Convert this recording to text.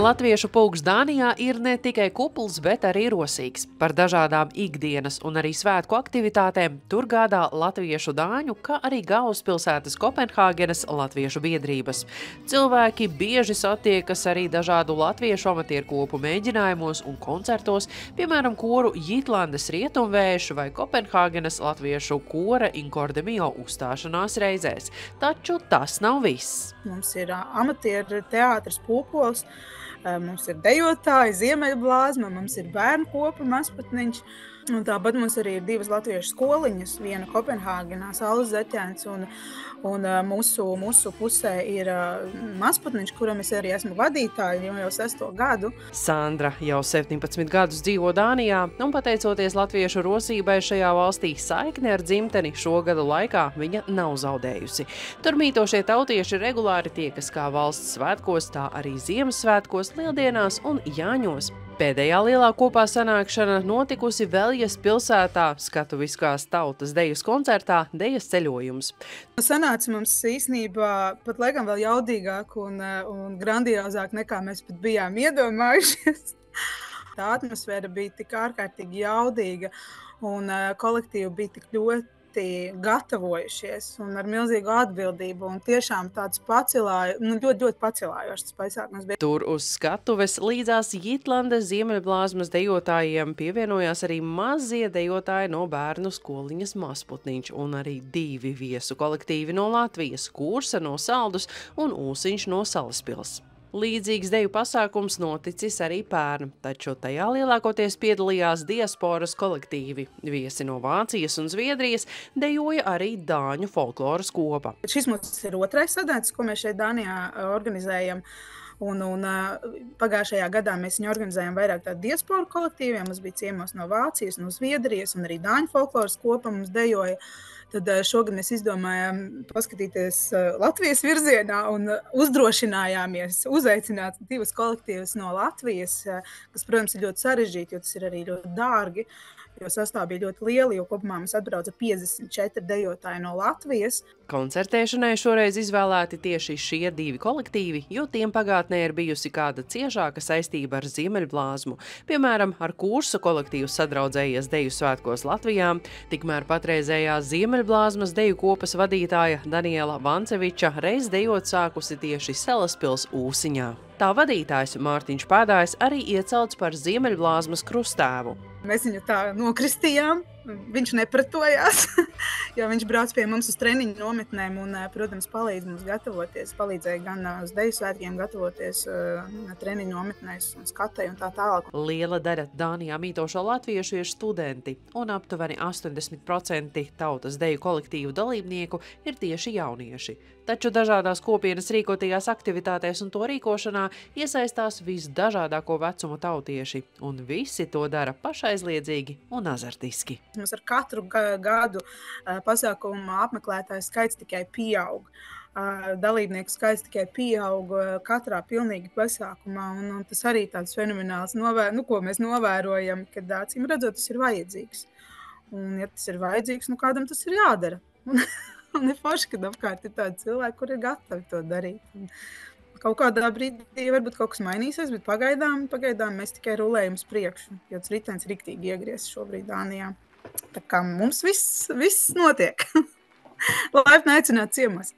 Latviešu pulks Dānijā ir ne tikai kupls, bet arī rosīgs. Par dažādām ikdienas un arī svētku aktivitātēm tur gādā latviešu dāņu, kā arī galvaspilsētas Kopenhāgenas latviešu biedrības. Cilvēki bieži satiekas arī dažādu latviešu amatieru kopu mēģinājumos un koncertos, piemēram, koru Jitlandes Rietumvējš vai Kopenhāgenas latviešu kora Inkordemio uzstāšanās reizēs. Taču tas nav viss. Mums ir amatieru teātris Pūpols, mums ir dejotāji, Ziemeļblāzma, mums ir bērnu kopa Mazputniņš. Un tāpat mums arī ir divas latviešu skoliņas, viena Kopenhāgenā, Saules Zeķēns, un mūsu pusē ir Mazputniņš, kuram es arī esmu vadītāja jau 6. gadu. Sandra jau 17 gadus dzīvo Dānijā, un pateicoties latviešu rosībai šajā valstī, saikne ar dzimteni šo gadu laikā viņa nav zaudējusi. Tur mītošie tautieši regulāri tiekas kā valsts svētkos, tā arī Ziemassvētkos, Lieldienās un Jāņos. Pēdējā lielā kopā sanākšana notikusi Veljas pilsētā skatuviskās tautas dejas koncertā Dejas ceļojums. Sanāca mums īstenībā pat laikam vēl jaudīgāk un grandiozāk nekā mēs pat bijām iedomājušies. Tā atmosfēra bija tik ārkārtīgi jaudīga un kolektīvi bija tik ļoti gatavojušies un ar milzīgu atbildību un tiešām tāds ļoti pacilājošs tas pasākums bija. Tur uz skatuves līdzās Jitlandes Ziemeļblāzmas dejotājiem pievienojās arī mazie dejotāji no bērnu skoliņas Mazputniņš un arī 2 viesu kolektīvi no Latvijas, Kursa no Saldus un Ūsiņš no Salaspils. Līdzīgs deju pasākums noticis arī pērn, taču tajā lielākoties piedalījās diasporas kolektīvi. Viesi no Vācijas un Zviedrijas dejoja arī dāņu folkloras kopa. Šis mums ir 2. sadēts, ko mēs šeit Dānijā organizējam. Un pagājušajā gadā mēs viņu organizējam vairāk tādu diasporu kolektīviem. Mums bija ciemos no Vācijas, no Zviedrijas un arī dāņu folkloras kopa mums dejoja. Tad šogad mēs izdomājām paskatīties Latvijas virzienā un uzdrošinājāmies uzaicināt 2 kolektīvus no Latvijas, kas, protams, ir ļoti sarežģīti, jo tas ir arī ļoti dārgi, jo sastāv bija ļoti lieli, jo kopumā mums atbrauca 54 dejotāji no Latvijas. Koncertēšanai šoreiz izvēlēti tieši šie 2 kolektīvi, jo tiem pagātnē ir bijusi kāda ciešāka saistība ar Ziemeļblāzmu. Piemēram, ar Kursu kolektīvu sadraudzējies deju svētkos Latvijā, tikmēr patreizējā Ziemeļblāzmas deju kopas vadītāja Daniela Vanceviča reiz dejot sākusi tieši Salaspils Ūsiņā. Tā vadītājs Mārtiņš Pēdājs arī iecelts par Ziemeļblāzmas krustēvu. Mēs viņu tā nokristījām, viņš nepratojās, jo viņš brauc pie mums uz treniņu nometnēm un, protams, palīdz mums gatavoties, palīdzēja gan uz deju svētkiem gatavoties treniņu nometnēs un skatai un tā tālāk. Liela daļa Dānijā mītošo latviešu ir studenti, un aptuveni 80% tautas deju kolektīvu dalībnieku ir tieši jaunieši. Taču dažādās kopienas rīkotajās aktivitātēs un to rīkošanā iesaistās visdažādāko vecumu tautieši, un visi to dara pašaizliedzīgi un azartiski. Mums ar katru gadu pasākumu apmeklētāju skaits tikai pieaug. Dalībnieku skaits tikai pieaug katrā pilnīgi pasākumā, un tas arī tāds fenomenāls, ko mēs novērojam, kad acīm redzot, tas ir vajadzīgs. Un, ja tas ir vajadzīgs, kādam tas ir jādara. Un ir forši, kad apkārt ir tādi cilvēki, kuri ir gatavi to darīt. Un kaut kādā brīdī varbūt kaut kas mainīsies, bet pagaidām mēs tikai rulējam uz priekšu, jo tas ritenis riktīgi iegriezis šobrīd Dānijā. Tā kā mums viss notiek. Laipni aicināt ciemos.